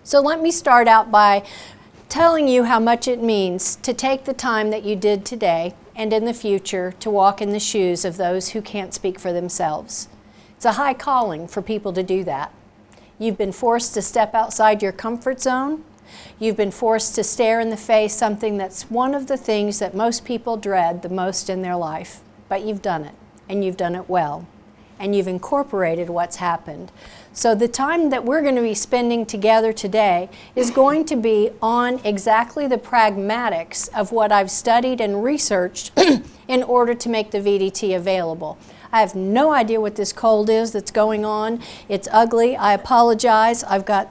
So let me start out by telling you how much it means to take the time that you did today and in the future to walk in the shoes of those who can't speak for themselves. It's a high calling for people to do that. You've been forced to step outside your comfort zone. You've been forced to stare in the face something that's one of the things that most people dread the most in their life. But you've done it, and you've done it well, and you've incorporated what's happened. So the time that we're going to be spending together today is going to be on exactly the pragmatics of what I've studied and researched in order to make the VDT available. I have no idea what this cold is that's going on. It's ugly. I apologize. I've got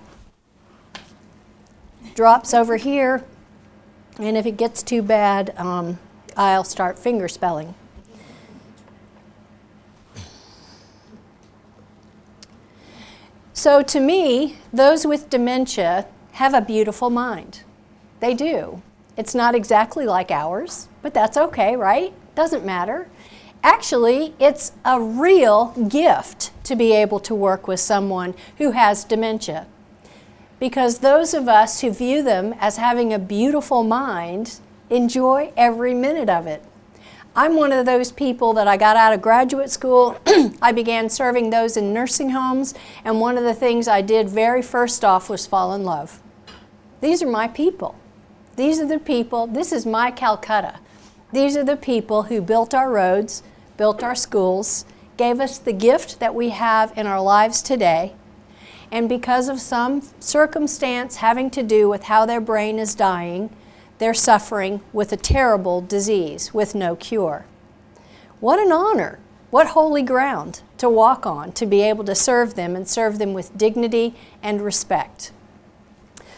drops over here, and if it gets too bad, I'll start finger spelling. So to me, those with dementia have a beautiful mind. They do. It's not exactly like ours, but that's okay, right? Doesn't matter. Actually, it's a real gift to be able to work with someone who has dementia. Because those of us who view them as having a beautiful mind enjoy every minute of it. I'm one of those people that I got out of graduate school. I began serving those in nursing homes, and one of the things I did very first off was fall in love. These are my people. These are the people, this is my Calcutta. These are the people who built our roads, built our schools, gave us the gift that we have in our lives today, and because of some circumstance having to do with how their brain is dying, they're suffering with a terrible disease with no cure. What an honor, what holy ground to walk on, to be able to serve them and serve them with dignity and respect.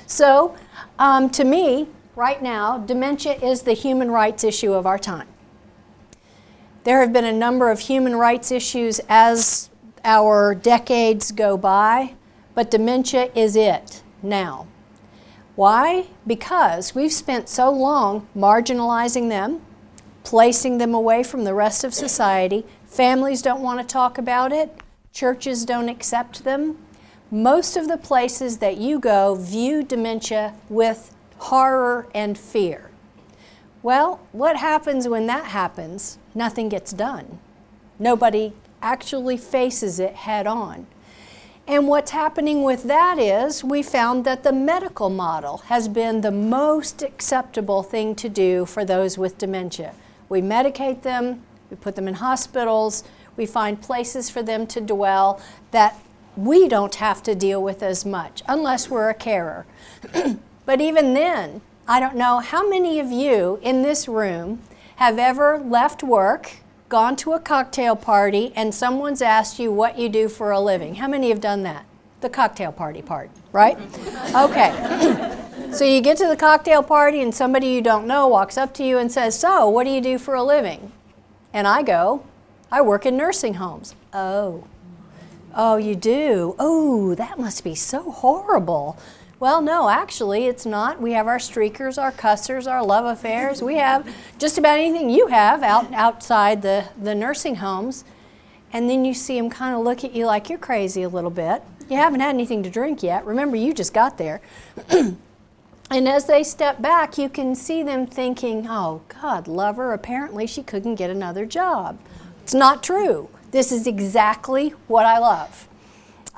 So, to me, right now, dementia is the human rights issue of our time. There have been a number of human rights issues as our decades go by, but dementia is it now. Why? Because we've spent so long marginalizing them, placing them away from the rest of society. Families don't want to talk about it. Churches don't accept them. Most of the places that you go view dementia with horror and fear. Well, what happens when that happens? Nothing gets done. Nobody actually faces it head on. And what's happening with that is we found that the medical model has been the most acceptable thing to do for those with dementia. We medicate them, we put them in hospitals, we find places for them to dwell that we don't have to deal with as much, unless we're a carer. But even then, I don't know how many of you in this room have ever left work, gone to a cocktail party, and someone's asked you what you do for a living. How many have done that? The cocktail party part, right? Okay. So you get to the cocktail party and somebody you don't know walks up to you and says, "So, what do you do for a living?" And I go, "I work in nursing homes." Oh, you do? Oh, that must be so horrible. Well, no, actually, it's not. We have our streakers, our cussers, our love affairs. We have just about anything you have outside the nursing homes. And then you see them kind of look at you like you're crazy a little bit. You haven't had anything to drink yet. Remember, you just got there. And as they step back, you can see them thinking, "Oh, God, love her. Apparently, she couldn't get another job." It's not true. This is exactly what I love.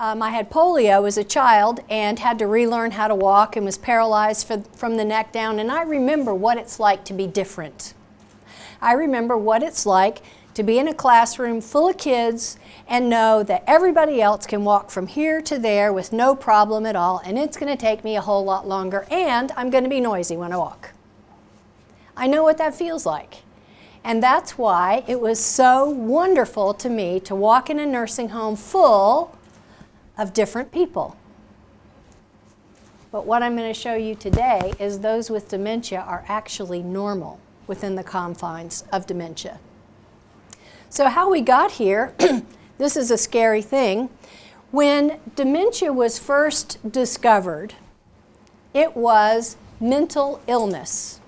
I had polio as a child and had to relearn how to walk and was paralyzed from the neck down, and I remember what it's like to be different. I remember what it's like to be in a classroom full of kids and know that everybody else can walk from here to there with no problem at all, and it's going to take me a whole lot longer, and I'm going to be noisy when I walk. I know what that feels like. And that's why it was so wonderful to me to walk in a nursing home full of different people. But what I'm going to show you today is those with dementia are actually normal within the confines of dementia. So how we got here, this is a scary thing. When dementia was first discovered, it was mental illness.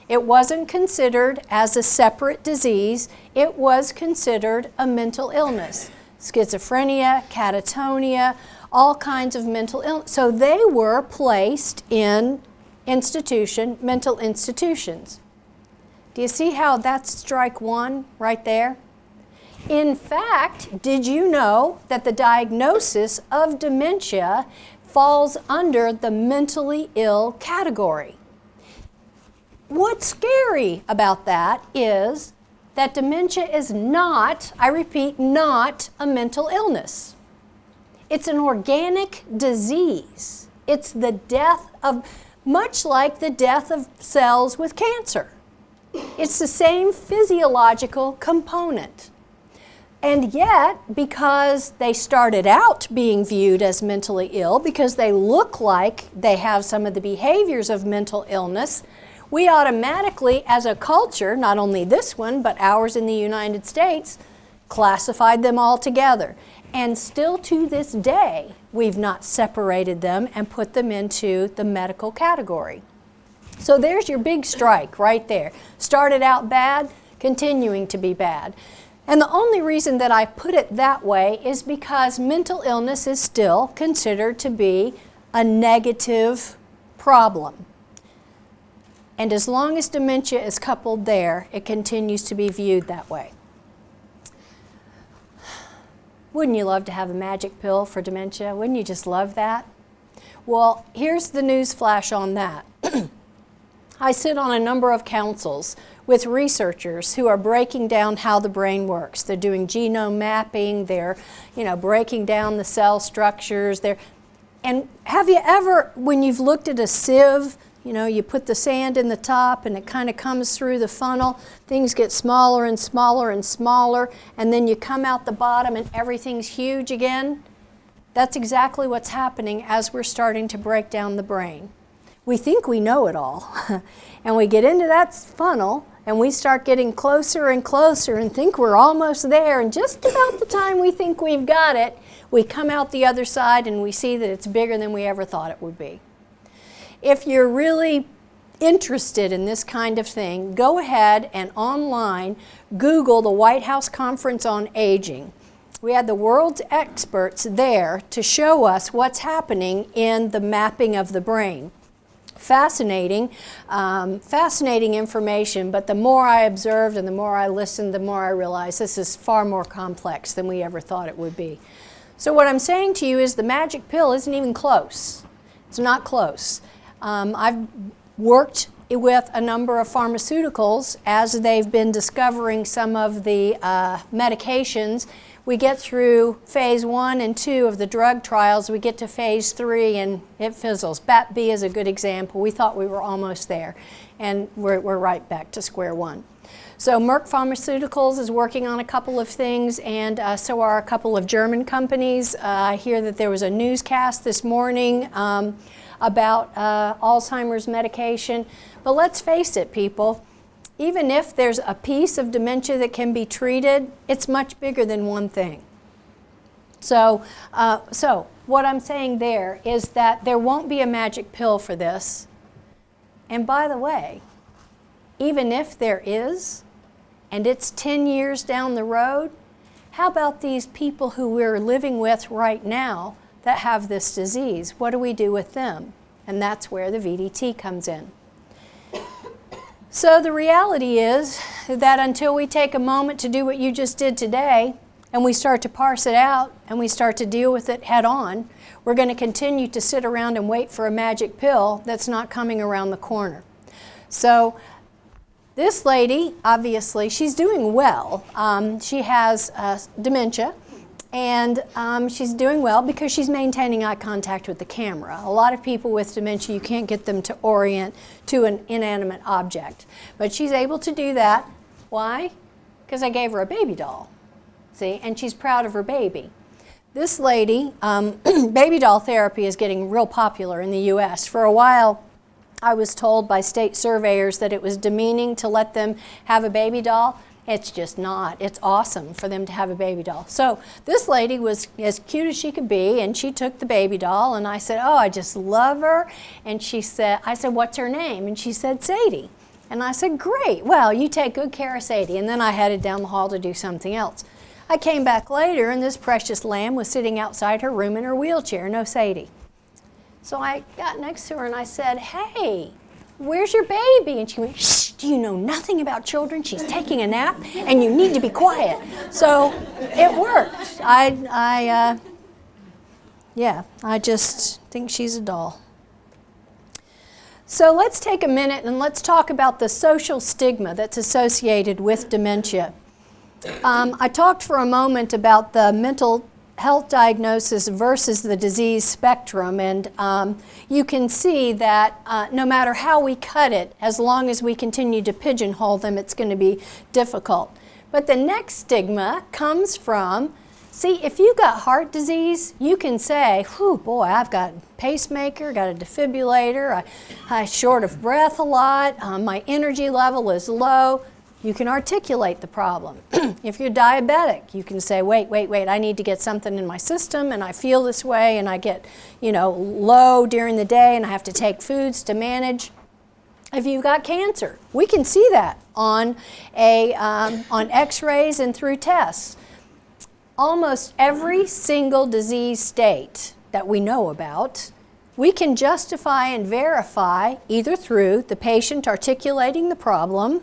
It wasn't considered as a separate disease. It was considered a mental illness. Schizophrenia, catatonia, all kinds of mental illness. So they were placed in mental institutions. Do you see how that's strike one right there? In fact, did you know that the diagnosis of dementia falls under the mentally ill category? What's scary about that is that dementia is not, I repeat, not a mental illness. It's an organic disease. It's the death of, much like the death of cells with cancer. It's the same physiological component. And yet, because they started out being viewed as mentally ill, because they look like they have some of the behaviors of mental illness, we automatically, as a culture, not only this one, but ours in the United States, classified them all together. And still to this day, we've not separated them and put them into the medical category. So there's your big strike right there. Started out bad, continuing to be bad. And the only reason that I put it that way is because mental illness is still considered to be a negative problem. And as long as dementia is coupled there, it continues to be viewed that way. Wouldn't you love to have a magic pill for dementia? Wouldn't you just love that? Well, here's the news flash on that. I sit on a number of councils with researchers who are breaking down how the brain works. They're doing genome mapping, they're breaking down the cell structures. And have you ever, when you've looked at a sieve, you put the sand in the top and it kind of comes through the funnel, things get smaller and smaller and smaller, and then you come out the bottom and everything's huge again? That's exactly what's happening as we're starting to break down the brain. We think we know it all, and we get into that funnel and we start getting closer and closer and think we're almost there, and just about the time we think we've got it, we come out the other side and we see that it's bigger than we ever thought it would be. If you're really interested in this kind of thing, go ahead and online Google the White House Conference on Aging. We had the world's experts there to show us what's happening in the mapping of the brain. Fascinating information, but the more I observed and the more I listened, the more I realized this is far more complex than we ever thought it would be. So what I'm saying to you is the magic pill isn't even close. It's not close. I've worked with a number of pharmaceuticals as they've been discovering some of the medications. We get through phase 1 and 2 of the drug trials, we get to phase 3 and it fizzles. BAT-B is a good example. We thought we were almost there, and we're right back to square one. So Merck Pharmaceuticals is working on a couple of things, and so are a couple of German companies. I hear that there was a newscast this morning about Alzheimer's medication. But let's face it, people, even if there's a piece of dementia that can be treated, it's much bigger than one thing. So what I'm saying there is that there won't be a magic pill for this. And by the way, even if there is, and it's 10 years down the road, how about these people who we're living with right now that have this disease? What do we do with them? And that's where the VDT comes in. So the reality is that until we take a moment to do what you just did today, and we start to parse it out, and we start to deal with it head on, we're going to continue to sit around and wait for a magic pill that's not coming around the corner. So this lady, obviously, she's doing well. She has dementia, and she's doing well because she's maintaining eye contact with the camera. A lot of people with dementia, you can't get them to orient to an inanimate object. But she's able to do that. Why? Because I gave her a baby doll, see, and she's proud of her baby. This lady, baby doll therapy is getting real popular in the US. For a while, I was told by state surveyors that it was demeaning to let them have a baby doll. It's just not. It's awesome for them to have a baby doll. So this lady was as cute as she could be, and she took the baby doll, and I said, oh, I just love her. And I said, what's her name? And she said, Sadie. And I said, great. Well, you take good care of Sadie. And then I headed down the hall to do something else. I came back later, and this precious lamb was sitting outside her room in her wheelchair, no Sadie. So I got next to her and I said, "Hey, where's your baby?" And she went, "Shh, do you know nothing about children? She's taking a nap and you need to be quiet." So it worked. I just think she's a doll. So let's take a minute and let's talk about the social stigma that's associated with dementia. I talked for a moment about the mental health diagnosis versus the disease spectrum, and you can see that no matter how we cut it, as long as we continue to pigeonhole them, it's going to be difficult. But the next stigma comes from, see, if you've got heart disease, you can say, "Whew, boy, I've got a pacemaker, got a defibrillator, I'm short of breath a lot, my energy level is low." You can articulate the problem. If you're diabetic, you can say, wait, I need to get something in my system, and I feel this way, and I get, low during the day, and I have to take foods to manage. If you've got cancer, we can see that on X-rays and through tests. Almost every single disease state that we know about, we can justify and verify either through the patient articulating the problem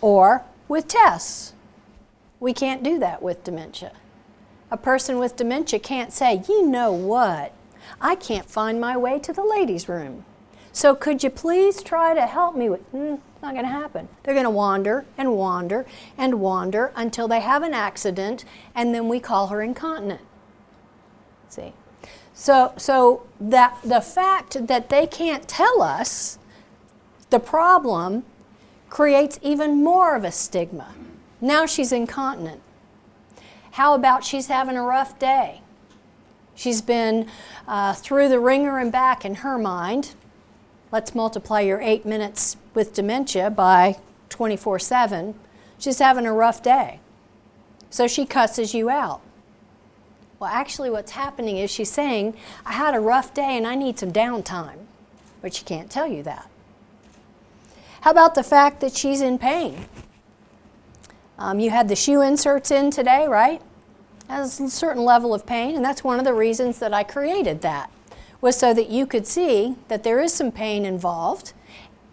or with tests. We can't do that with dementia. A person with dementia can't say, "You know what, I can't find my way to the ladies' room. So could you please try to help me with," it's not going to happen. They're going to wander and wander and wander until they have an accident, and then we call her incontinent. See? So that the fact that they can't tell us the problem creates even more of a stigma. Now she's incontinent. How about she's having a rough day? She's been through the ringer and back in her mind. Let's multiply your 8 minutes with dementia by 24/7. She's having a rough day. So she cusses you out. Well, actually what's happening is she's saying, "I had a rough day and I need some downtime." But she can't tell you that. How about the fact that she's in pain? You had the shoe inserts in today, right? Has a certain level of pain, and that's one of the reasons that I created that, was so that you could see that there is some pain involved.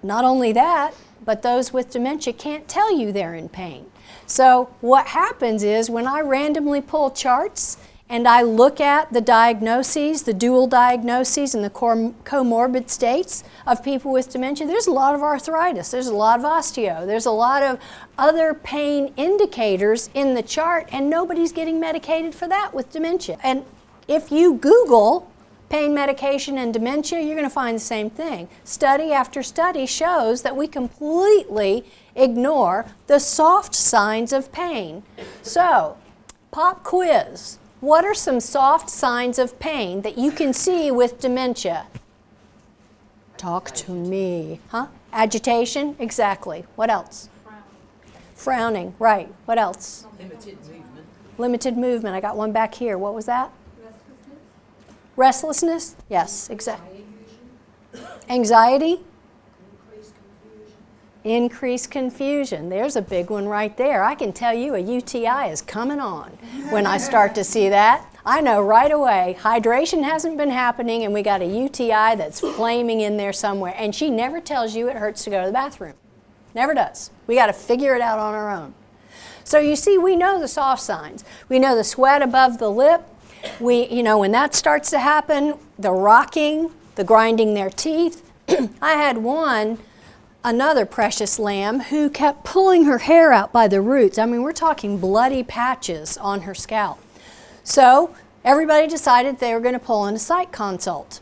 Not only that, but those with dementia can't tell you they're in pain. So what happens is when I randomly pull charts and I look at the diagnoses, the dual diagnoses and the comorbid states of people with dementia, there's a lot of arthritis, there's a lot of osteo, there's a lot of other pain indicators in the chart, and nobody's getting medicated for that with dementia. And if you Google pain medication and dementia, you're going to find the same thing. Study after study shows that we completely ignore the soft signs of pain. So, pop quiz. What are some soft signs of pain that you can see with dementia? Talk to me. Agitation? Exactly. What else? Frowning. Right. What else? Limited movement. Limited movement. I got one back here. What was that? Restlessness? Yes, exactly. Anxiety? Increased confusion. There's a big one right there. I can tell you a UTI is coming on when I start to see that. I know right away. Hydration hasn't been happening and we got a UTI that's flaming in there somewhere. And she never tells you it hurts to go to the bathroom. Never does. We got to figure it out on our own. So you see, we know the soft signs. We know the sweat above the lip. When that starts to happen, the rocking, the grinding their teeth. I had another precious lamb who kept pulling her hair out by the roots. I mean, we're talking bloody patches on her scalp. So everybody decided they were going to pull in a psych consult.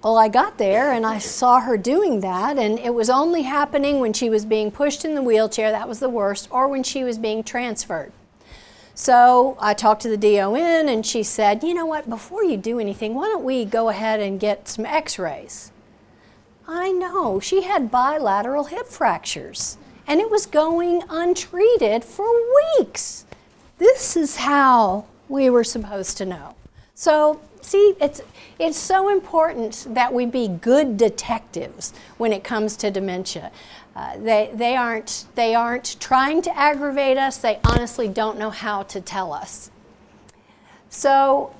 Well, I got there and I saw her doing that, and it was only happening when she was being pushed in the wheelchair, that was the worst, or when she was being transferred. So I talked to the DON and she said, "You know what, before you do anything, why don't we go ahead and get some x-rays?" I know, she had bilateral hip fractures and it was going untreated for weeks. This is how we were supposed to know. So, see, it's so important that we be good detectives when it comes to dementia. They aren't trying to aggravate us. They honestly don't know how to tell us. So,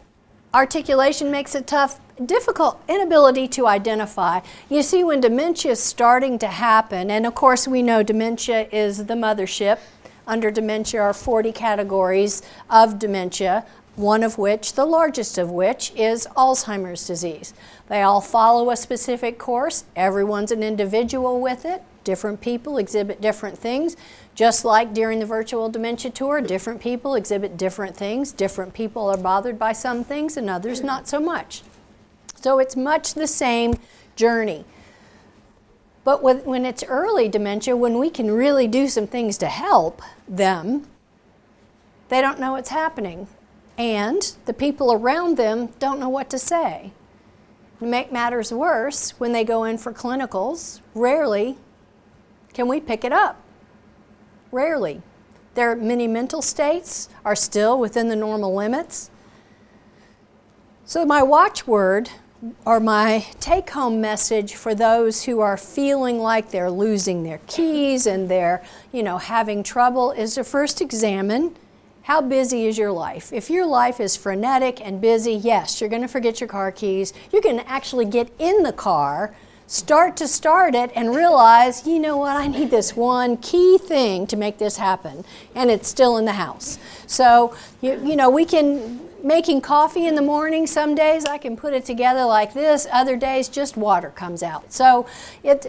articulation makes it tough. Difficult, inability to identify. You see, when dementia is starting to happen, and of course we know dementia is the mothership. Under dementia are 40 categories of dementia, one of which, the largest of which, is Alzheimer's disease. They all follow a specific course. Everyone's an individual with it. Different people exhibit different things. Just like during the virtual dementia tour, different people exhibit different things. Different people are bothered by some things and others not so much. So it's much the same journey. But when it's early dementia, when we can really do some things to help them, they don't know what's happening. And the people around them don't know what to say. To make matters worse, when they go in for clinicals, rarely can we pick it up. Rarely. Their many mental states are still within the normal limits. So my watchword, or my take-home message for those who are feeling like they're losing their keys and they're, having trouble, is to first examine how busy is your life. If your life is frenetic and busy, yes, you're going to forget your car keys. You can actually get in the car, start it, and realize, you know what, I need this one key thing to make this happen, and it's still in the house. So, we can, making coffee in the morning, some days I can put it together like this, other days just water comes out. So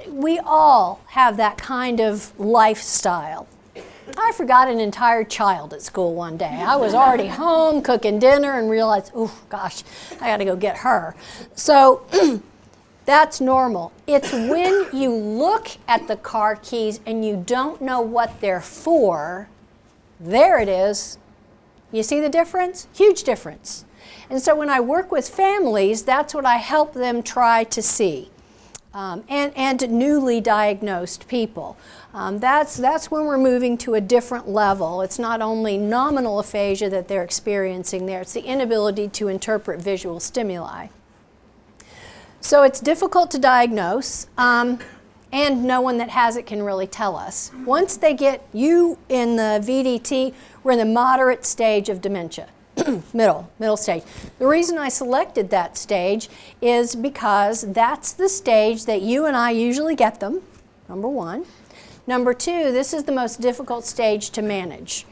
we all have that kind of lifestyle. I forgot an entire child at school one day. I was already home cooking dinner and realized, oh gosh, I got to go get her. So that's normal. It's when you look at the car keys and you don't know what they're for, there it is. You see the difference? Huge difference. And so when I work with families, that's what I help them try to see. And newly diagnosed people. That's when we're moving to a different level. It's not only nominal aphasia that they're experiencing there, it's the inability to interpret visual stimuli. So it's difficult to diagnose, and no one that has it can really tell us. Once they get you in the VDT, we're in the moderate stage of dementia. middle stage. The reason I selected that stage is because that's the stage that you and I usually get them, number one. Number two, this is the most difficult stage to manage.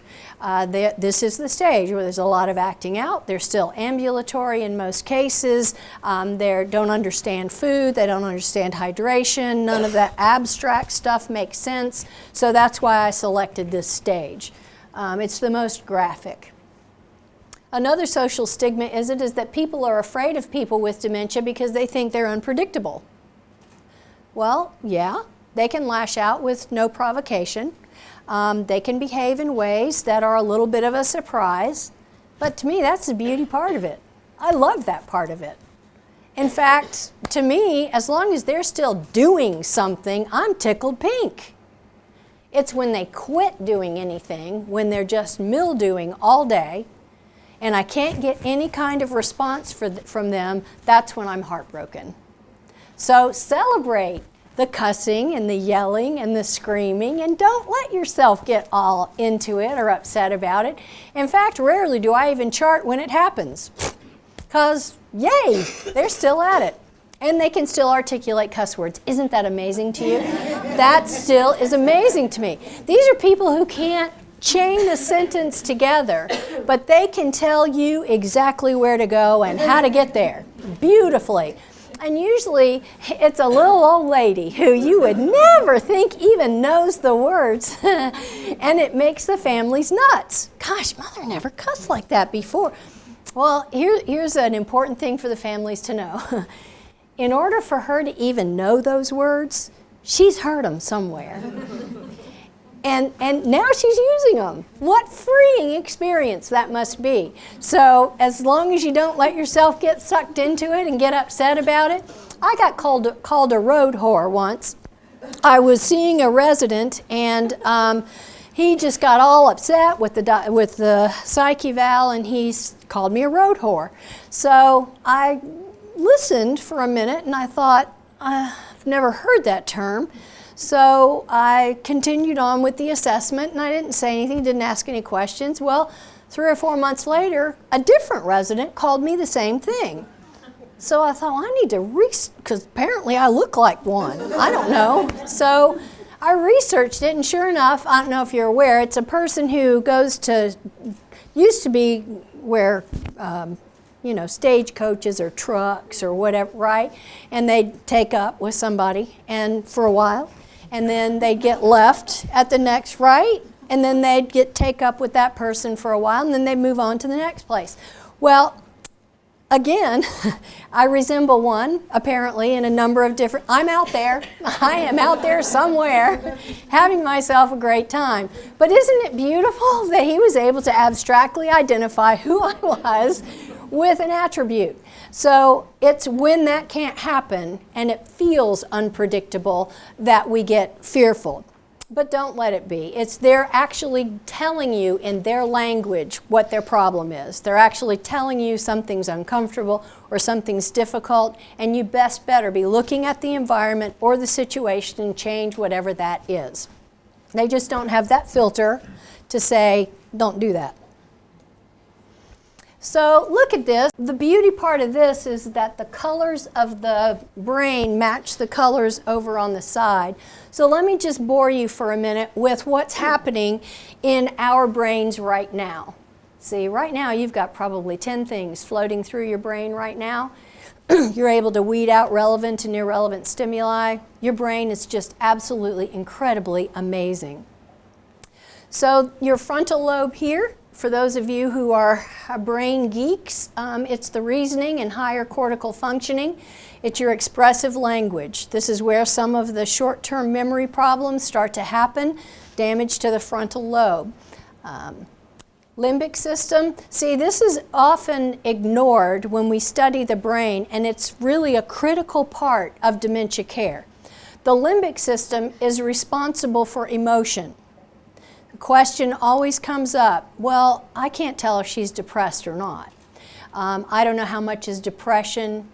This is the stage where there's a lot of acting out. They're still ambulatory in most cases. They don't understand food. They don't understand hydration. None of that abstract stuff makes sense. So that's why I selected this stage. It's the most graphic. Another social stigma is that people are afraid of people with dementia because they think they're unpredictable. Well, yeah, they can lash out with no provocation. They can behave in ways that are a little bit of a surprise. But to me, that's the beauty part of it. I love that part of it. In fact, to me, as long as they're still doing something, I'm tickled pink. It's when they quit doing anything, when they're just mildewing all day, and I can't get any kind of response from them, that's when I'm heartbroken. So celebrate the cussing and the yelling and the screaming, and don't let yourself get all into it or upset about it. In fact, rarely do I even chart when it happens, because yay, they're still at it. And they can still articulate cuss words. Isn't that amazing to you? That still is amazing to me. These are people who can't chain the sentence together, but they can tell you exactly where to go and how to get there beautifully. And usually it's a little old lady who you would never think even knows the words, and it makes the families nuts. Gosh, Mother never cussed like that before. Well, here's an important thing for the families to know. In order for her to even know those words, she's heard them somewhere. And now she's using them. What freeing experience that must be. So as long as you don't let yourself get sucked into it and get upset about it. I got called a road whore once. I was seeing a resident, and he just got all upset with the psych eval, and he called me a road whore. So I listened for a minute, and I thought, I've never heard that term. So I continued on with the assessment, and I didn't say anything, didn't ask any questions. Well, 3 or 4 months later, a different resident called me the same thing. So I thought, well, I need to because apparently I look like one. I don't know. So I researched it, and sure enough, I don't know if you're aware, it's a person who used to be where, stagecoaches or trucks or whatever, right? And they'd take up with somebody and for a while, and then they'd get left at the next, right? And then they'd take up with that person for a while, and then they'd move on to the next place. Well, again, I resemble one, apparently, in a number of different, I'm out there. I am out there somewhere having myself a great time. But isn't it beautiful that he was able to abstractly identify who I was with an attribute? So it's when that can't happen and it feels unpredictable that we get fearful. But don't let it be. They're actually telling you in their language what their problem is. They're actually telling you something's uncomfortable or something's difficult, and you better be looking at the environment or the situation and change whatever that is. They just don't have that filter to say, don't do that. So look at this. The beauty part of this is that the colors of the brain match the colors over on the side. So let me just bore you for a minute with what's happening in our brains right now. See, right now you've got probably 10 things floating through your brain right now. You're able to weed out relevant and irrelevant stimuli. Your brain is just absolutely incredibly amazing. So your frontal lobe here, for those of you who are brain geeks, it's the reasoning and higher cortical functioning. It's your expressive language. This is where some of the short-term memory problems start to happen, damage to the frontal lobe. Limbic system, see, this is often ignored when we study the brain, and it's really a critical part of dementia care. The limbic system is responsible for emotion. The question always comes up, well, I can't tell if she's depressed or not. I don't know how much is depression,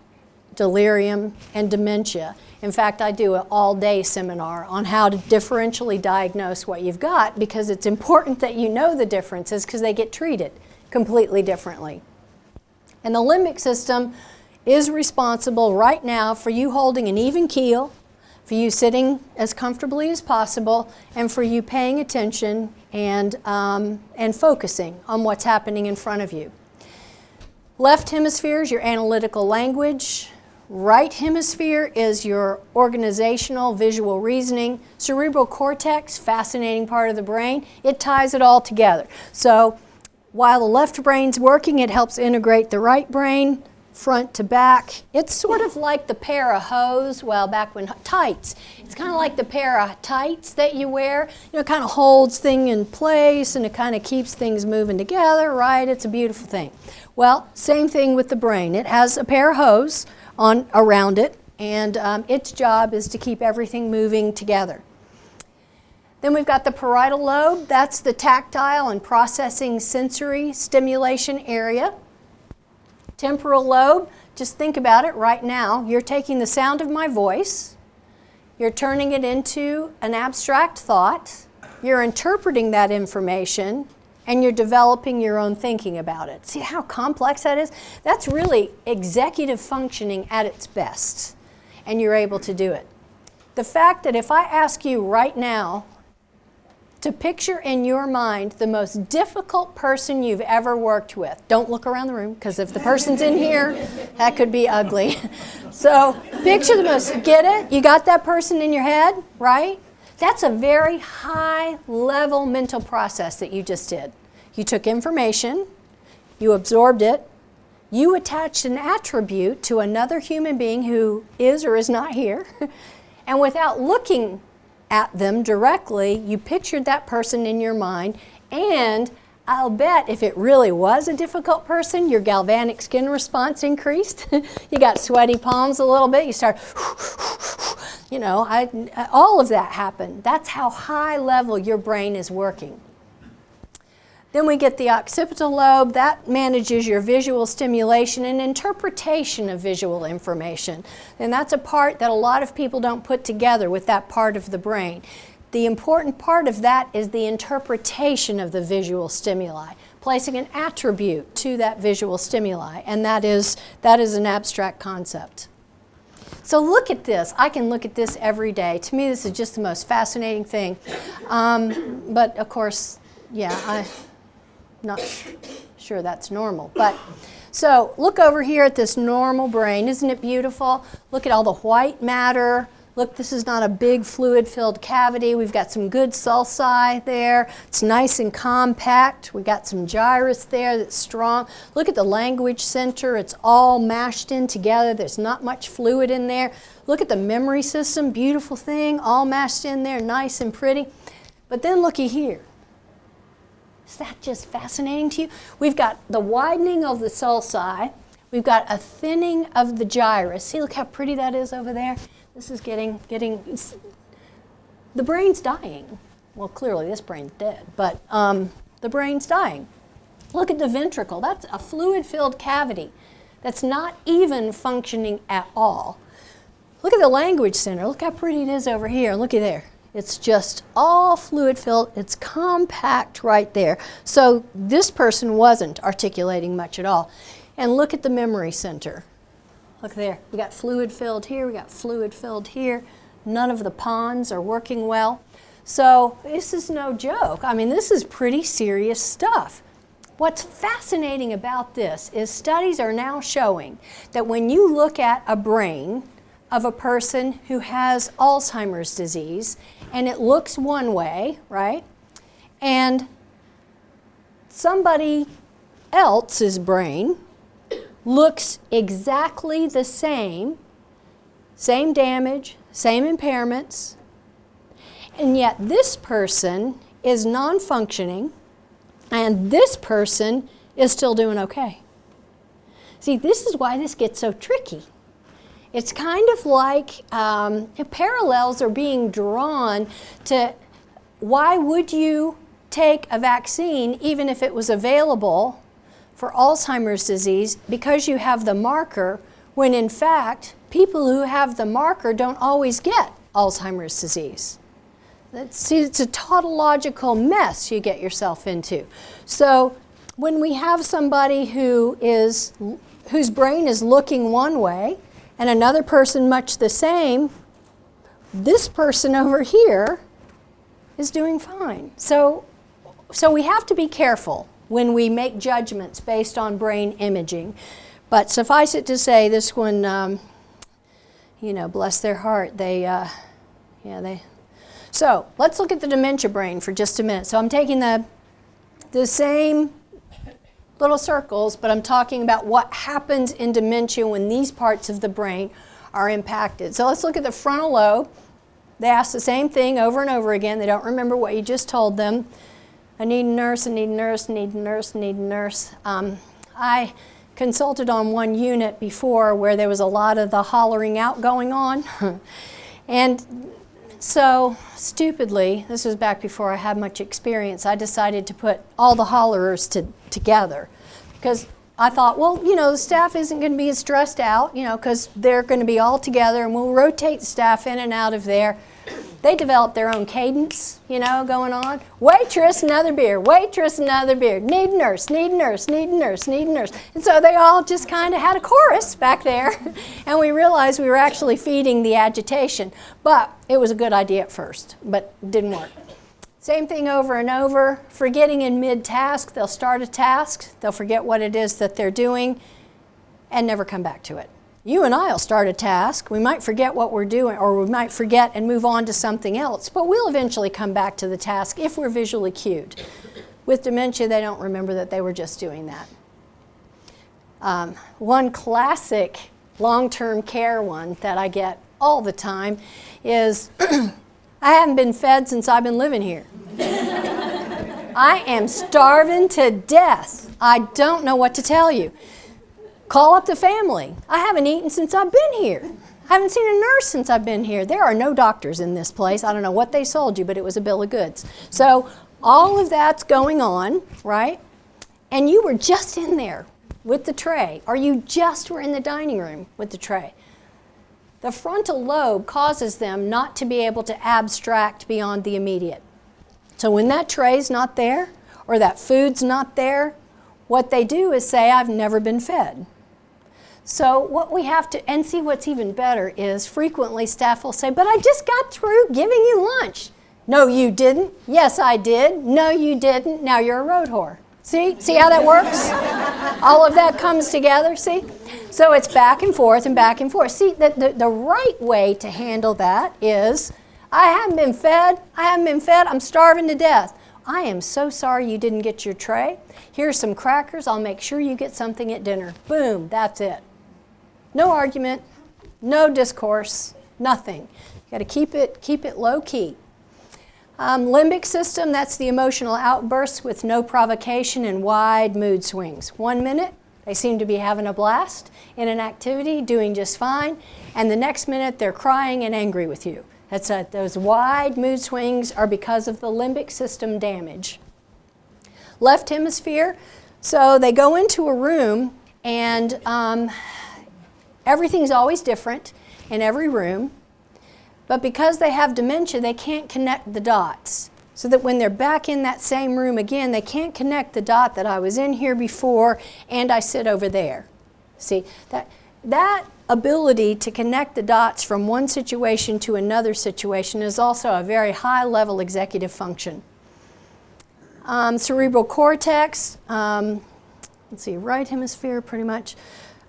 delirium, and dementia. In fact, I do an all-day seminar on how to differentially diagnose what you've got, because it's important that you know the differences because they get treated completely differently. And the limbic system is responsible right now for you holding an even keel, for you sitting as comfortably as possible, and for you paying attention and focusing on what's happening in front of you. Left hemisphere is your analytical language. Right hemisphere is your organizational, visual reasoning. Cerebral cortex, fascinating part of the brain, it ties it all together. So while the left brain's working, it helps integrate the right brain. Front to back. It's sort of like the pair of hose, well, back when tights. It's kind of like the pair of tights that you wear. It kind of holds things in place and it kind of keeps things moving together, right? It's a beautiful thing. Well, same thing with the brain. It has a pair of hose around it, and its job is to keep everything moving together. Then we've got the parietal lobe. That's the tactile and processing sensory stimulation area. Temporal lobe, just think about it right now. You're taking the sound of my voice, you're turning it into an abstract thought, you're interpreting that information, and you're developing your own thinking about it. See how complex that is? That's really executive functioning at its best, and you're able to do it. The fact that if I ask you right now to picture in your mind the most difficult person you've ever worked with. Don't look around the room, because if the person's in here, that could be ugly. So picture the most, get it? You got that person in your head, right? That's a very high level mental process that you just did. You took information, you absorbed it, you attached an attribute to another human being who is or is not here, and without looking at them directly, you pictured that person in your mind, and I'll bet if it really was a difficult person, your galvanic skin response increased. You got sweaty palms a little bit, you start all of that happened. That's how high level your brain is working. Then we get the occipital lobe. That manages your visual stimulation and interpretation of visual information. And that's a part that a lot of people don't put together with that part of the brain. The important part of that is the interpretation of the visual stimuli, placing an attribute to that visual stimuli, and that is an abstract concept. So look at this. I can look at this every day. To me, this is just the most fascinating thing. But of course, I'm not sure that's normal. But so look over here at this normal brain. Isn't it beautiful? Look at all the white matter. Look, this is not a big fluid-filled cavity. We've got some good sulci there. It's nice and compact. We've got some gyrus there that's strong. Look at the language center. It's all mashed in together. There's not much fluid in there. Look at the memory system. Beautiful thing, all mashed in there, nice and pretty. But then looky here. Is that just fascinating to you? We've got the widening of the sulci. We've got a thinning of the gyrus. See, look how pretty that is over there. This is getting, the brain's dying. Well, clearly this brain's dead, but the brain's dying. Look at the ventricle. That's a fluid-filled cavity that's not even functioning at all. Look at the language center. Look how pretty it is over here. Looky there. It's just all fluid-filled. It's compact right there. So this person wasn't articulating much at all. And look at the memory center. Look there, we got fluid filled here, we got fluid filled here. None of the pons are working well. So this is no joke. I mean, this is pretty serious stuff. What's fascinating about this is studies are now showing that when you look at a brain of a person who has Alzheimer's disease, and it looks one way, right? And somebody else's brain looks exactly the same damage, same impairments, and yet this person is non-functioning and this person is still doing okay. See, this is why this gets so tricky. It's kind of like parallels are being drawn to why would you take a vaccine even if it was available for Alzheimer's disease because you have the marker, when in fact, people who have the marker don't always get Alzheimer's disease. See, it's a tautological mess you get yourself into. So when we have somebody whose brain is looking one way and another person much the same, this person over here is doing fine. So we have to be careful when we make judgments based on brain imaging. But suffice it to say, this one, bless their heart, So let's look at the dementia brain for just a minute. So I'm taking the same little circles, but I'm talking about what happens in dementia when these parts of the brain are impacted. So let's look at the frontal lobe. They ask the same thing over and over again. They don't remember what you just told them. I need a nurse, I need a nurse, I need a nurse, I need a nurse. I consulted on one unit before where there was a lot of the hollering out going on. And so, stupidly, this was back before I had much experience, I decided to put all the hollerers together. Because I thought, well, the staff isn't going to be stressed out, because they're going to be all together and we'll rotate the staff in and out of there. They developed their own cadence, going on. Waitress, another beer. Waitress, another beer. Need a nurse, need a nurse, need a nurse, need a nurse. And so they all just kind of had a chorus back there. And we realized we were actually feeding the agitation. But it was a good idea at first, but it didn't work. Same thing over and over. Forgetting in mid-task. They'll start a task. They'll forget what it is that they're doing and never come back to it. You and I will start a task. We might forget what we're doing, or we might forget and move on to something else, but we'll eventually come back to the task if we're visually cued. With dementia, they don't remember that they were just doing that. One classic long-term care one that I get all the time is, I haven't been fed since I've been living here. I am starving to death. I don't know what to tell you. Call up the family. I haven't eaten since I've been here. I haven't seen a nurse since I've been here. There are no doctors in this place. I don't know what they sold you, but it was a bill of goods. So all of that's going on, right? And you were just in there with the tray, or you just were in the dining room with the tray. The frontal lobe causes them not to be able to abstract beyond the immediate. So when that tray's not there, or that food's not there, what they do is say, I've never been fed. So what we have to, and see what's even better is frequently staff will say, but I just got through giving you lunch. No, you didn't. Yes, I did. No, you didn't. Now you're a road whore. See how that works? All of that comes together, see? So it's back and forth and back and forth. See, the right way to handle that is, I haven't been fed, I'm starving to death. I am so sorry you didn't get your tray. Here's some crackers, I'll make sure you get something at dinner. Boom, that's it. No argument, no discourse, nothing. You gotta keep it low key. Limbic system, that's the emotional outbursts with no provocation and wide mood swings. 1 minute, they seem to be having a blast in an activity, doing just fine, and the next minute they're crying and angry with you. Those wide mood swings are because of the limbic system damage. Left hemisphere, so they go into a room and everything's always different in every room. But because they have dementia, they can't connect the dots. So that when they're back in that same room again, they can't connect the dot that I was in here before and I sit over there. See, that ability to connect the dots from one situation to another situation is also a very high-level executive function. Cerebral cortex, let's see, right hemisphere pretty much.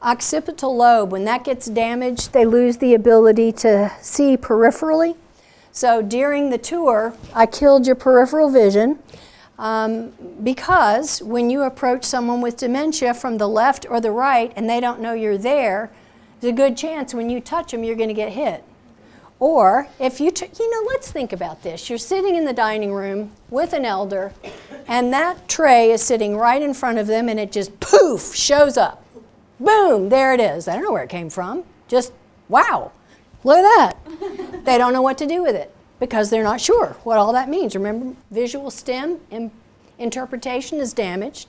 Occipital lobe, when that gets damaged, they lose the ability to see peripherally. So during the tour, I killed your peripheral vision because when you approach someone with dementia from the left or the right and they don't know you're there, there's a good chance when you touch them you're going to get hit. Or if let's think about this. You're sitting in the dining room with an elder and that tray is sitting right in front of them and it just poof shows up. Boom, there it is. I don't know where it came from. Just, wow, look at that. They don't know what to do with it because they're not sure what all that means. Remember, visual stem interpretation is damaged.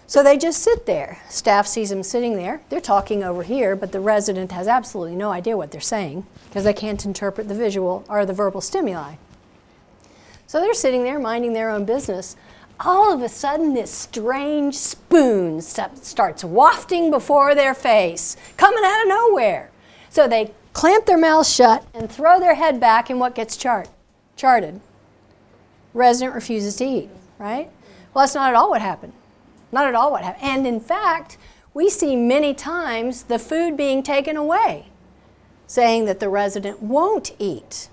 So they just sit there. Staff sees them sitting there. They're talking over here, but the resident has absolutely no idea what they're saying because they can't interpret the visual or the verbal stimuli. So they're sitting there minding their own business. All of a sudden, this strange spoon starts wafting before their face, coming out of nowhere. So they clamp their mouths shut and throw their head back, and what gets charted? Resident refuses to eat, right? Well, that's not at all what happened. Not at all what happened. And in fact, we see many times the food being taken away, saying that the resident won't eat.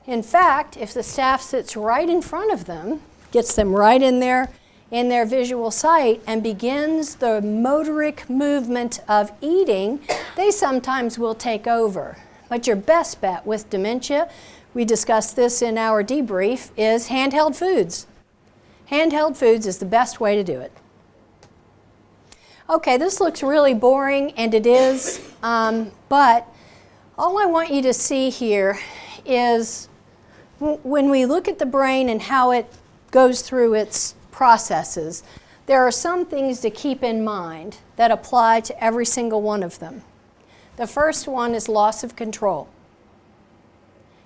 In fact, if the staff sits right in front of them, gets them right in their visual sight and begins the motoric movement of eating, they sometimes will take over. But your best bet with dementia, we discussed this in our debrief, is handheld foods. Handheld foods is the best way to do it. Okay, this looks really boring, and it is, but all I want you to see here is when we look at the brain and how it goes through its processes, there are some things to keep in mind that apply to every single one of them. The first one is loss of control.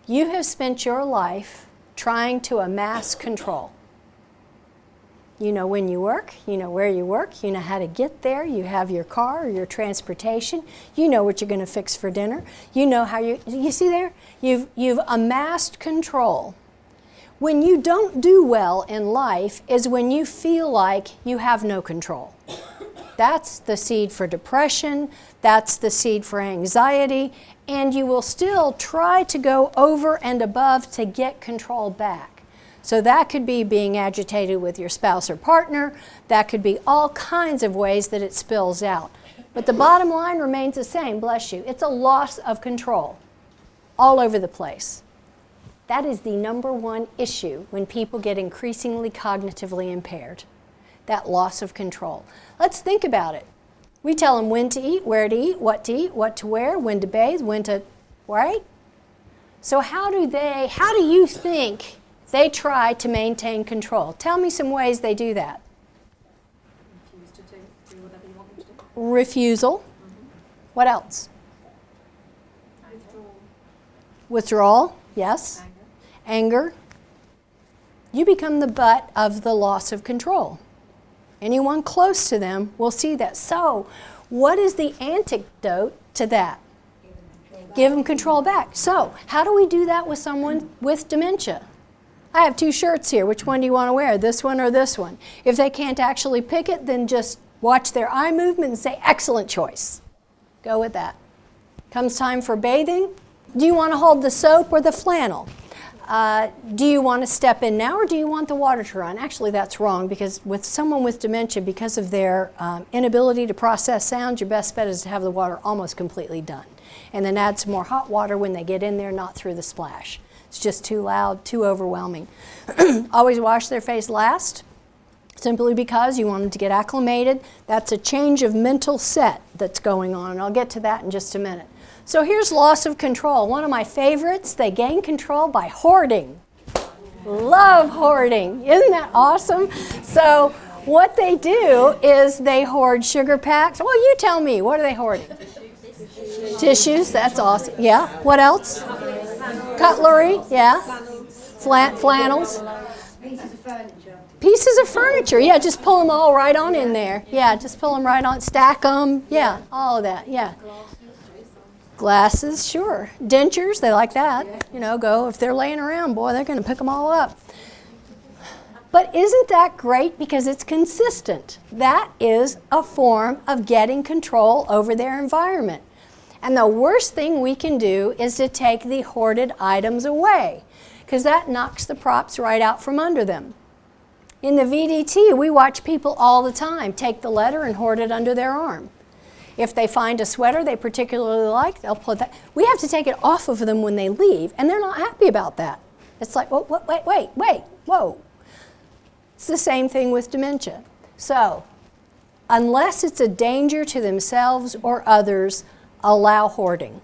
You have spent your life trying to amass control. You know when you work, you know where you work, you know how to get there, you have your car or your transportation, you know what you're going to fix for dinner, you know how you see there? You've amassed control. When you don't do well in life is when you feel like you have no control. That's the seed for depression, that's the seed for anxiety, and you will still try to go over and above to get control back. So that could be being agitated with your spouse or partner, that could be all kinds of ways that it spills out. But the bottom line remains the same, bless you. It's a loss of control all over the place. That is the number one issue when people get increasingly cognitively impaired, that loss of control. Let's think about it. We tell them when to eat, what to wear, when to bathe, when to, right? So how do you think they try to maintain control? Tell me some ways they do that. Refuse to do whatever you want them to do. Refusal. What else? Withdrawal, yes. Anger. You become the butt of the loss of control. Anyone close to them will see that. So, what is the antidote to that? Give them control back. So, how do we do that with someone with dementia? I have 2 shirts here. Which one do you want to wear? This one or this one? If they can't actually pick it, then just watch their eye movement and say, excellent choice. Go with that. Comes time for bathing. Do you want to hold the soap or the flannel? Do you want to step in now or do you want the water to run? Actually, that's wrong because with someone with dementia, because of their inability to process sound, your best bet is to have the water almost completely done. And then add some more hot water when they get in there, not through the splash. It's just too loud, too overwhelming. Always wash their face last, simply because you want them to get acclimated. That's a change of mental set that's going on, and I'll get to that in just a minute. So here's loss of control. One of my favorites, they gain control by hoarding. Love hoarding. Isn't that awesome? So what they do is they hoard sugar packs. Well, you tell me, what are they hoarding? Tissues, that's awesome. Yeah, what else? Cutlery, yeah. Flannels. Pieces of furniture, yeah, just pull them all right on in there. Yeah, just pull them right on, stack them, yeah, all of that, yeah. Glasses, sure. Dentures, they like that. You know, if they're laying around, boy, they're going to pick them all up. But isn't that great because it's consistent? That is a form of getting control over their environment. And the worst thing we can do is to take the hoarded items away because that knocks the props right out from under them. In the VDT, we watch people all the time take the letter and hoard it under their arm. If they find a sweater they particularly like, they'll put that. We have to take it off of them when they leave, and they're not happy about that. It's like, wait, whoa. It's the same thing with dementia. So, unless it's a danger to themselves or others, allow hoarding.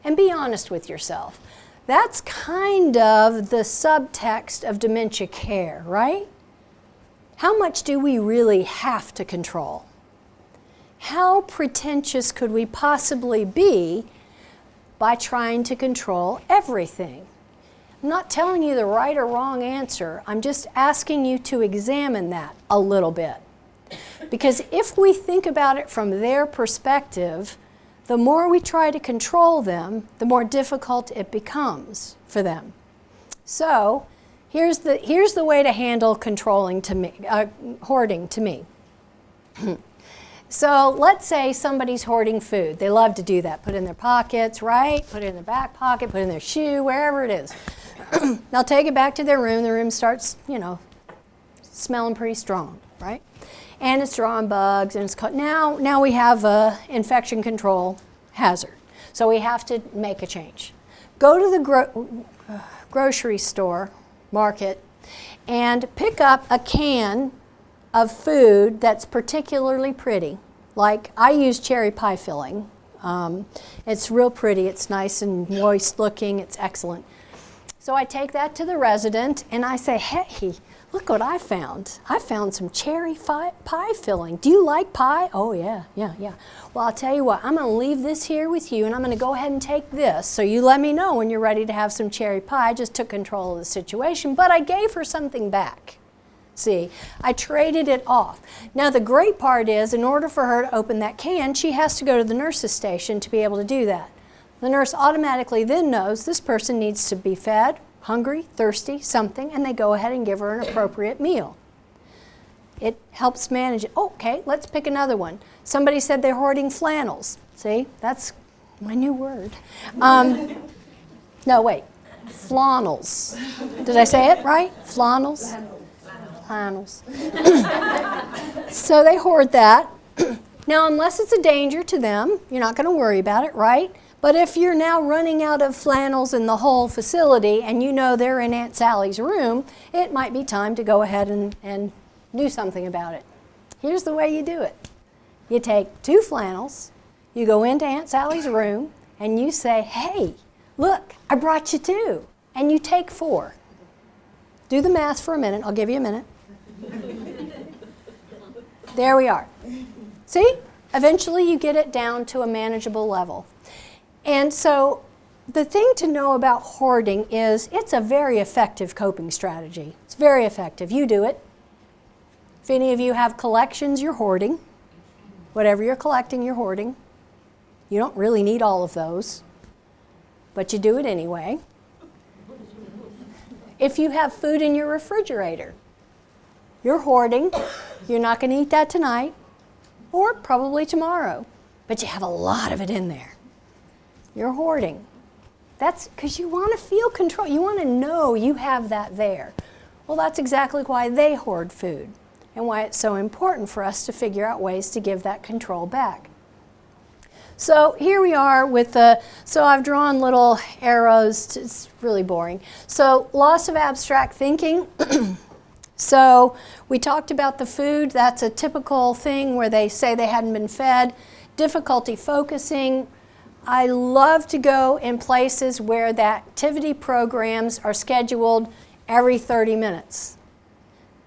And be honest with yourself. That's kind of the subtext of dementia care, right? How much do we really have to control? How pretentious could we possibly be by trying to control everything? I'm not telling you the right or wrong answer. I'm just asking you to examine that a little bit. Because if we think about it from their perspective, the more we try to control them, the more difficult it becomes for them. So here's the way to handle hoarding to me. So let's say somebody's hoarding food. They love to do that. Put it in their pockets, right? Put it in their back pocket, put it in their shoe, wherever it is. They'll take it back to their room. The room starts, smelling pretty strong, right? And it's drawing bugs, and it's now we have a infection control hazard. So we have to make a change. Go to the grocery store, market, and pick up a can of food that's particularly pretty. Like I use cherry pie filling. It's real pretty, it's nice and moist looking, it's excellent. So I take that to the resident and I say, hey, look what I found. I found some cherry pie filling. Do you like pie? Oh yeah. Well, I'll tell you what, I'm gonna leave this here with you and I'm gonna go ahead and take this. So you let me know when you're ready to have some cherry pie. I just took control of the situation, but I gave her something back. See, I traded it off. Now the great part is, in order for her to open that can, she has to go to the nurse's station to be able to do that. The nurse automatically then knows this person needs to be fed, hungry, thirsty, something, and they go ahead and give her an appropriate meal. It helps manage it. Okay, let's pick another one. Somebody said they're hoarding flannels. See, that's my new word. No, wait, flannels. Did I say it right? Flannels? Flannels. So they hoard that. Now, unless it's a danger to them, you're not going to worry about it, right? But if you're now running out of flannels in the whole facility and you know they're in Aunt Sally's room, it might be time to go ahead and do something about it. Here's the way you do it. You take 2 flannels, you go into Aunt Sally's room, and you say, hey, look, I brought you 2. And you take 4. Do the math for a minute. I'll give you a minute. There we are. See? Eventually you get it down to a manageable level. And so the thing to know about hoarding is it's a very effective coping strategy. It's very effective. You do it. If any of you have collections, you're hoarding. Whatever you're collecting, you're hoarding. You don't really need all of those, but you do it anyway. If you have food in your refrigerator, you're hoarding. You're not going to eat that tonight or probably tomorrow, but you have a lot of it in there. You're hoarding. That's because you want to feel control. You want to know you have that there. Well, that's exactly why they hoard food and why it's so important for us to figure out ways to give that control back. So here we are with so I've drawn little arrows. It's really boring. So loss of abstract thinking. So we talked about the food. That's a typical thing where they say they hadn't been fed. Difficulty focusing. I love to go in places where the activity programs are scheduled every 30 minutes.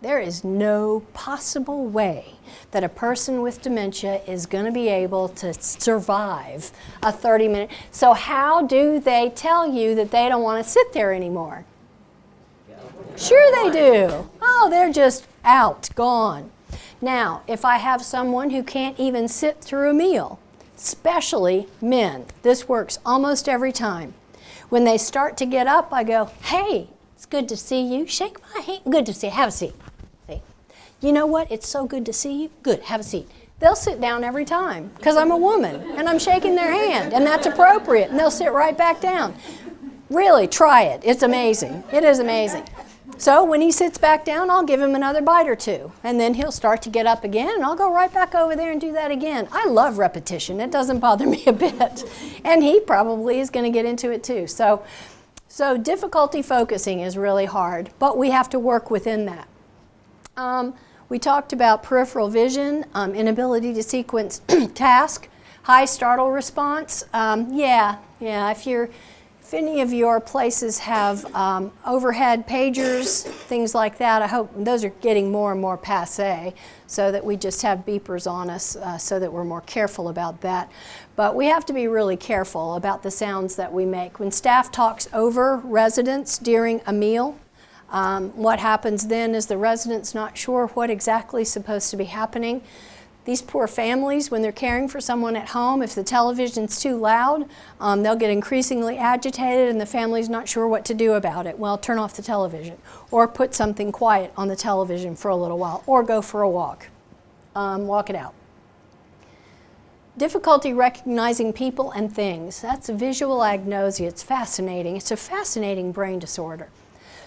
There is no possible way that a person with dementia is going to be able to survive a 30-minute. So how do they tell you that they don't want to sit there anymore? Sure they do. Oh, they're just out, gone. Now, if I have someone who can't even sit through a meal, especially men, this works almost every time. When they start to get up, I go, hey, it's good to see you. Shake my hand. Good to see you. Have a seat. See? You know what? It's so good to see you. Good. Have a seat. They'll sit down every time because I'm a woman and I'm shaking their hand, and that's appropriate, and they'll sit right back down. Really, try it. It's amazing. It is amazing. So when he sits back down, I'll give him another bite or 2, and then he'll start to get up again, and I'll go right back over there and do that again. I love repetition. It doesn't bother me a bit, and he probably is going to get into it too. So difficulty focusing is really hard, but we have to work within that. We talked about peripheral vision, inability to sequence task, high startle response. If any of your places have overhead pagers, things like that, I hope those are getting more and more passé, so that we just have beepers on us so that we're more careful about that. But we have to be really careful about the sounds that we make. When staff talks over residents during a meal, what happens then is the resident's not sure what exactly is supposed to be happening. These poor families, when they're caring for someone at home, if the television's too loud, they'll get increasingly agitated and the family's not sure what to do about it. Well, turn off the television or put something quiet on the television for a little while or go for a walk. Walk it out. Difficulty recognizing people and things. That's visual agnosia. It's fascinating. It's a fascinating brain disorder.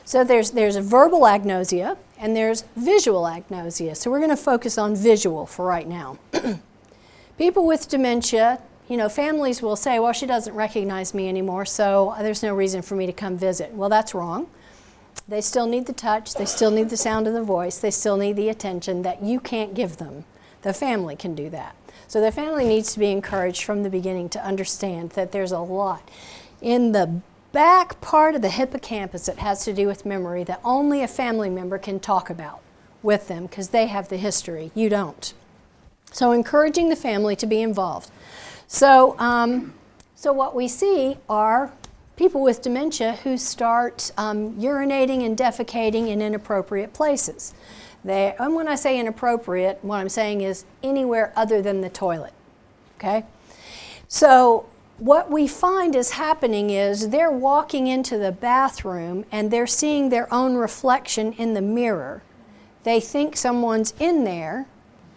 So there's a verbal agnosia and there's visual agnosia. So we're going to focus on visual for right now. People with dementia, families will say, well, she doesn't recognize me anymore, so there's no reason for me to come visit. Well, that's wrong. They still need the touch, they still need the sound of the voice, they still need the attention that you can't give them. The family can do that. So the family needs to be encouraged from the beginning to understand that there's a lot in the back part of the hippocampus that has to do with memory that only a family member can talk about with them because they have the history. You don't. So encouraging the family to be involved. So what we see are people with dementia who start urinating and defecating in inappropriate places. And when I say inappropriate, what I'm saying is anywhere other than the toilet. Okay? So what we find is happening is they're walking into the bathroom and they're seeing their own reflection in the mirror. They think someone's in there,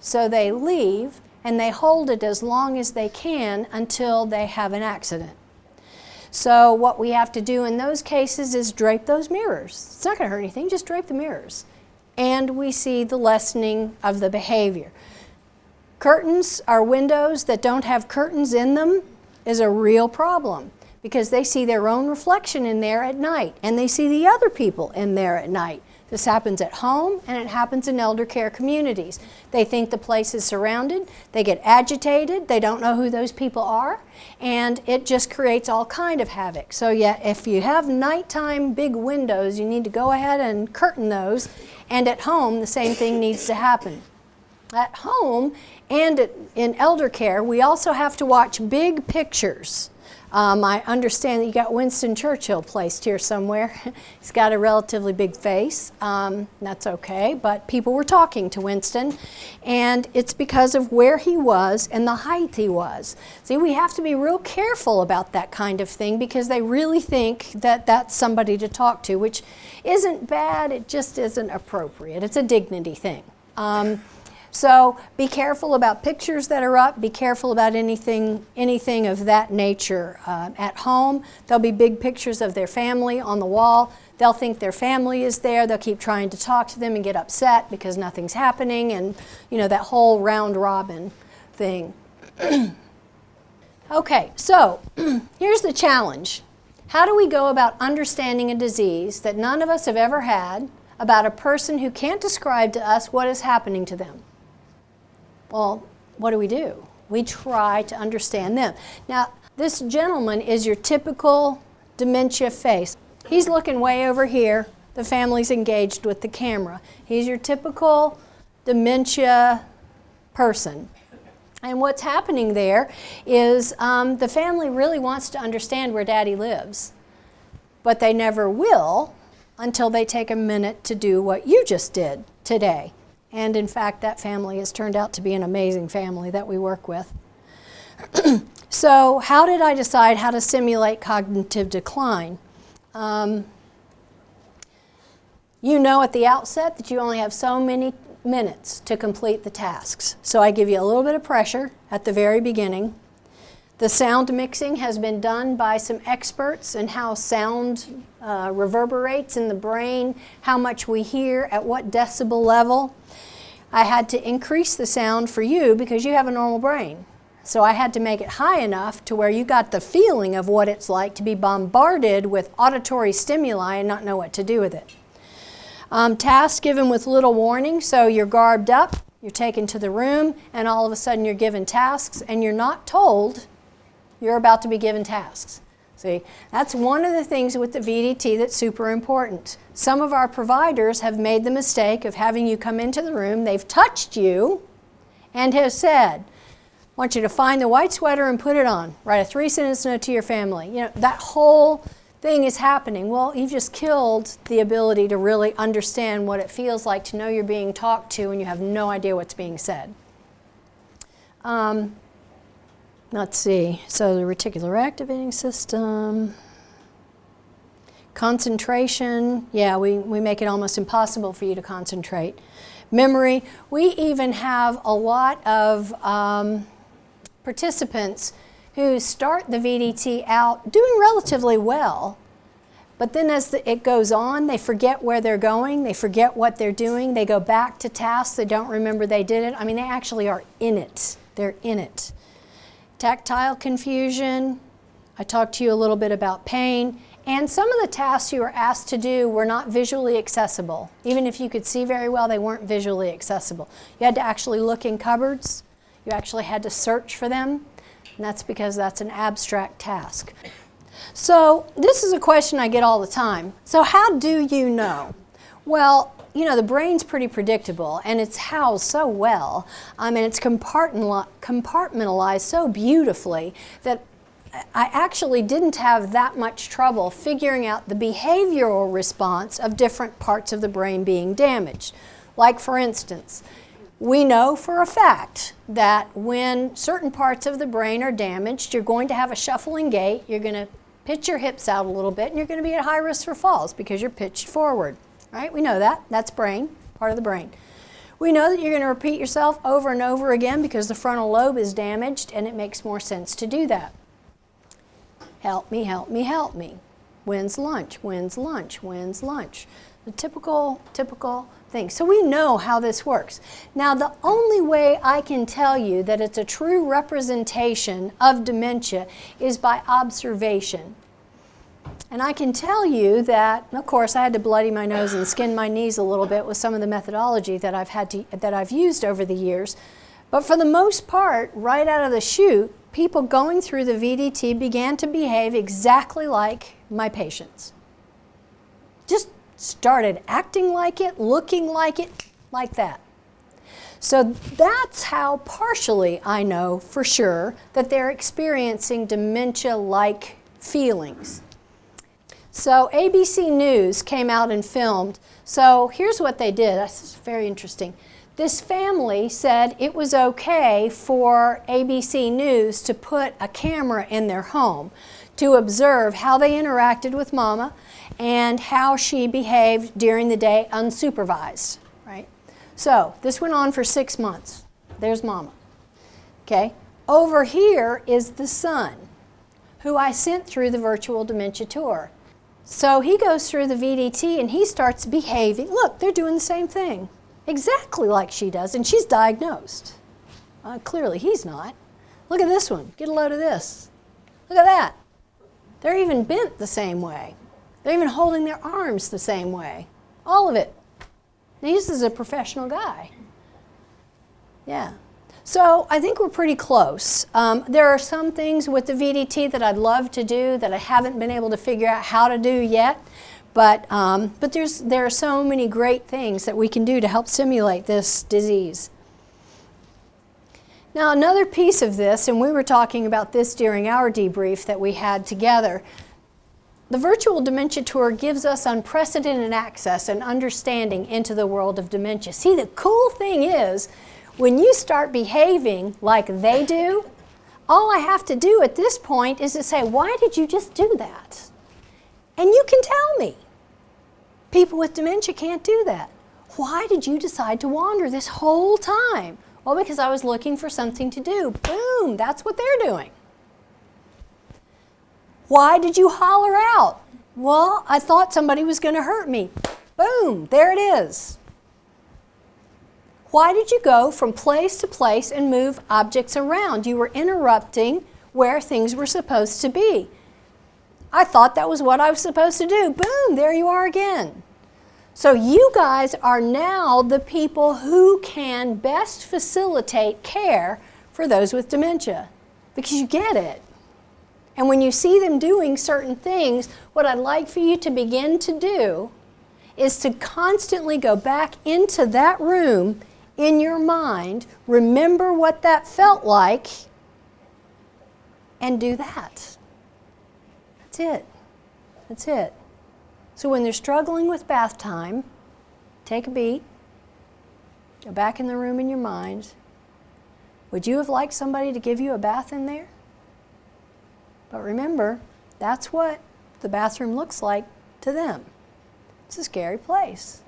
so they leave and they hold it as long as they can until they have an accident. So what we have to do in those cases is drape those mirrors. It's not going to hurt anything, just drape the mirrors. And we see the lessening of the behavior. Curtains are windows that don't have curtains in them is a real problem because they see their own reflection in there at night and they see the other people in there at night. This happens at home, and it happens in elder care communities. They think the place is surrounded, they get agitated, they don't know who those people are, and it just creates all kind of havoc. So yeah, if you have nighttime big windows, you need to go ahead and curtain those, and at home, the same thing needs to happen. At home and in elder care, we also have to watch big pictures. I understand that you got Winston Churchill placed here somewhere. He's got a relatively big face. That's okay, but people were talking to Winston, and it's because of where he was and the height he was. See, we have to be real careful about that kind of thing because they really think that that's somebody to talk to, which isn't bad, it just isn't appropriate. It's a dignity thing. So be careful about pictures that are up. Be careful about anything of that nature. At home, there'll be big pictures of their family on the wall. They'll think their family is there. They'll keep trying to talk to them and get upset because nothing's happening, and you know, that whole round robin thing. Okay, so here's the challenge. How do we go about understanding a disease that none of us have ever had about a person who can't describe to us what is happening to them? Well, what do? We try to understand them. Now, this gentleman is your typical dementia face. He's looking way over here. The family's engaged with the camera. He's your typical dementia person. And what's happening there is the family really wants to understand where Daddy lives, but they never will until they take a minute to do what you just did today. And in fact, that family has turned out to be an amazing family that we work with. So how did I decide how to simulate cognitive decline? You know at the outset that you only have so many minutes to complete the tasks. So I give you a little bit of pressure at the very beginning. The sound mixing has been done by some experts in how sound reverberates in the brain, how much we hear, at what decibel level. I had to increase the sound for you because you have a normal brain. So I had to make it high enough to where you got the feeling of what it's like to be bombarded with auditory stimuli and not know what to do with it. Tasks given with little warning, so you're garbed up, you're taken to the room, and all of a sudden you're given tasks, and you're not told you're about to be given tasks. See, that's one of the things with the VDT that's super important. Some of our providers have made the mistake of having you come into the room, they've touched you, and have said, I want you to find the white sweater and put it on. Write a 3-sentence note to your family. You know, that whole thing is happening. Well, you've just killed the ability to really understand what it feels like to know you're being talked to and you have no idea what's being said. Let's see, so the reticular activating system, concentration, yeah, we make it almost impossible for you to concentrate. Memory, we even have a lot of participants who start the VDT out doing relatively well, but then as it goes on, they forget where they're going, they forget what they're doing, they go back to tasks, they don't remember they did it. I mean, they actually are in it, they're in it. Tactile confusion, I talked to you a little bit about pain, and some of the tasks you were asked to do were not visually accessible. Even if you could see very well, they weren't visually accessible. You had to actually look in cupboards, you actually had to search for them, and that's because that's an abstract task. So this is a question I get all the time. So how do you know? Well, you know, the brain's pretty predictable, and it's housed so well, and it's compartmentalized so beautifully that I actually didn't have that much trouble figuring out the behavioral response of different parts of the brain being damaged. Like, for instance, we know for a fact that when certain parts of the brain are damaged, you're going to have a shuffling gait, you're going to pitch your hips out a little bit, and you're going to be at high risk for falls because you're pitched forward. Right? We know that. That's brain, part of the brain. We know that you're going to repeat yourself over and over again because the frontal lobe is damaged, and it makes more sense to do that. Help me, help me, help me. When's lunch? When's lunch? When's lunch? The typical thing. So we know how this works. Now, the only way I can tell you that it's a true representation of dementia is by observation. And I can tell you that, of course, I had to bloody my nose and skin my knees a little bit with some of the methodology that I've used over the years. But for the most part, right out of the chute, people going through the VDT began to behave exactly like my patients. Just started acting like it, looking like it, like that. So that's how partially I know for sure that they're experiencing dementia-like feelings. So ABC News came out and filmed. So here's what they did. This is very interesting. This family said it was okay for ABC News to put a camera in their home to observe how they interacted with Mama and how she behaved during the day unsupervised, right? So this went on for 6 months. There's Mama. Okay. Over here is the son, who I sent through the virtual dementia tour. So he goes through the VDT and he starts behaving. Look, they're doing the same thing, exactly like she does, and she's diagnosed. Clearly he's not. Look at this one. Get a load of this. Look at that. They're even bent the same way. They're even holding their arms the same way. All of it. Now, this is a professional guy. Yeah. So I think we're pretty close. There are some things with the VDT that I'd love to do that I haven't been able to figure out how to do yet. But there are so many great things that we can do to help simulate this disease. Now, another piece of this, and we were talking about this during our debrief that we had together, the virtual dementia tour gives us unprecedented access and understanding into the world of dementia. See, the cool thing is, when you start behaving like they do, all I have to do at this point is to say, why did you just do that? And you can tell me. People with dementia can't do that. Why did you decide to wander this whole time? Well, because I was looking for something to do. Boom, that's what they're doing. Why did you holler out? Well, I thought somebody was going to hurt me. Boom, there it is. Why did you go from place to place and move objects around? You were interrupting where things were supposed to be. I thought that was what I was supposed to do. Boom, there you are again. So you guys are now the people who can best facilitate care for those with dementia because you get it. And when you see them doing certain things, what I'd like for you to begin to do is to constantly go back into that room in your mind, remember what that felt like, and do that. That's it. That's it. So when they're struggling with bath time, take a beat, go back in the room in your mind. Would you have liked somebody to give you a bath in there? But remember, that's what the bathroom looks like to them. It's a scary place.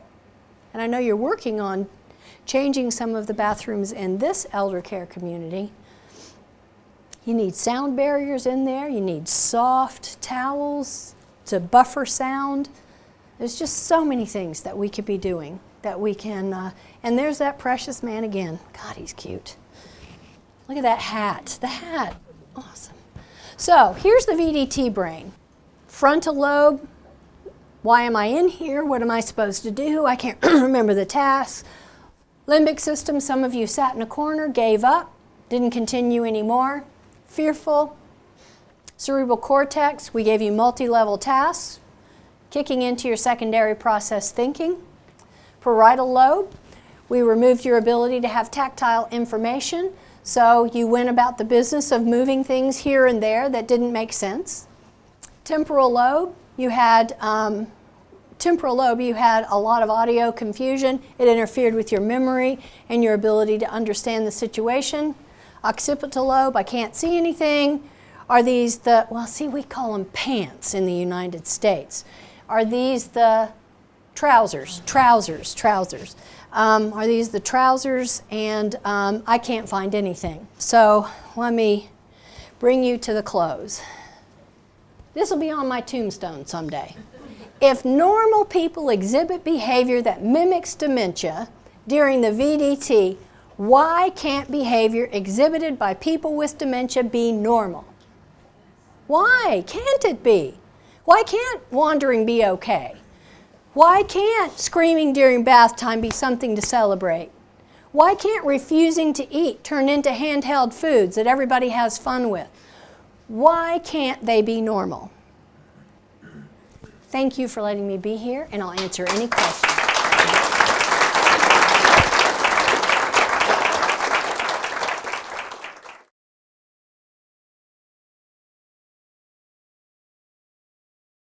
And I know you're working on changing some of the bathrooms in this elder care community. You need sound barriers in there. You need soft towels to buffer sound. There's just so many things that we could be doing that we can, and there's that precious man again. God, he's cute. Look at that hat. The hat, awesome. So here's the VDT brain. Frontal lobe, why am I in here? What am I supposed to do? I can't remember the tasks. Limbic system, some of you sat in a corner, gave up, didn't continue anymore. Fearful. Cerebral cortex, we gave you multi-level tasks, kicking into your secondary process thinking. Parietal lobe, we removed your ability to have tactile information, so you went about the business of moving things here and there that didn't make sense. Temporal lobe, you had a lot of audio confusion. It interfered with your memory and your ability to understand the situation. Occipital lobe, I can't see anything. Are these the, well, see, we call them pants in the United States. Are these the trousers? Are these the trousers? And I can't find anything. So let me bring you to the close. This will be on my tombstone someday. If normal people exhibit behavior that mimics dementia during the VDT, why can't behavior exhibited by people with dementia be normal? Why can't it be? Why can't wandering be okay? Why can't screaming during bath time be something to celebrate? Why can't refusing to eat turn into handheld foods that everybody has fun with? Why can't they be normal? Thank you for letting me be here, and I'll answer any questions.